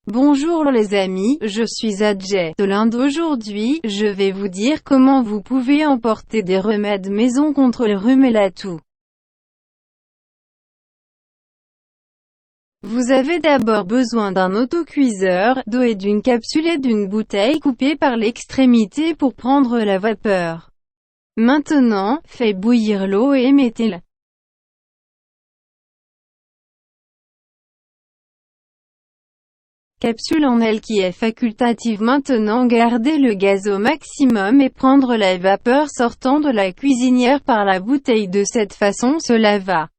Bonjour les amis, je suis Adjay de l'Inde. Aujourd'hui, je vais vous dire comment vous pouvez emporter des remèdes maison contre le rhume et la toux. Vous avez d'abord besoin d'un autocuiseur, d'eau et d'une capsule et d'une bouteille coupée par l'extrémité pour prendre la vapeur. Maintenant, faites bouillir l'eau et mettez-la capsule en elle qui est facultative. Maintenant gardez le gaz au maximum et prendre la vapeur sortant de la cuisinière par la bouteille. De cette façon cela va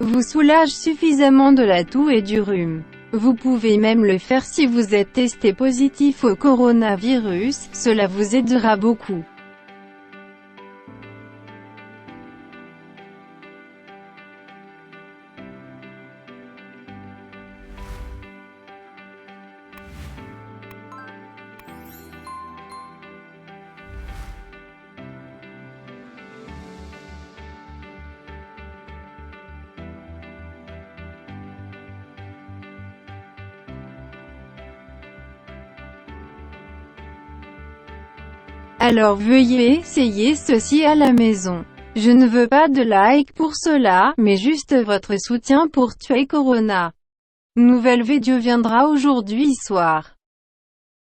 vous soulage suffisamment de la toux et du rhume. Vous pouvez même le faire si vous êtes testé positif au coronavirus, cela vous aidera beaucoup. Alors veuillez essayer ceci à la maison. Je ne veux pas de like pour cela, mais juste votre soutien pour tuer Corona. Nouvelle vidéo viendra aujourd'hui soir.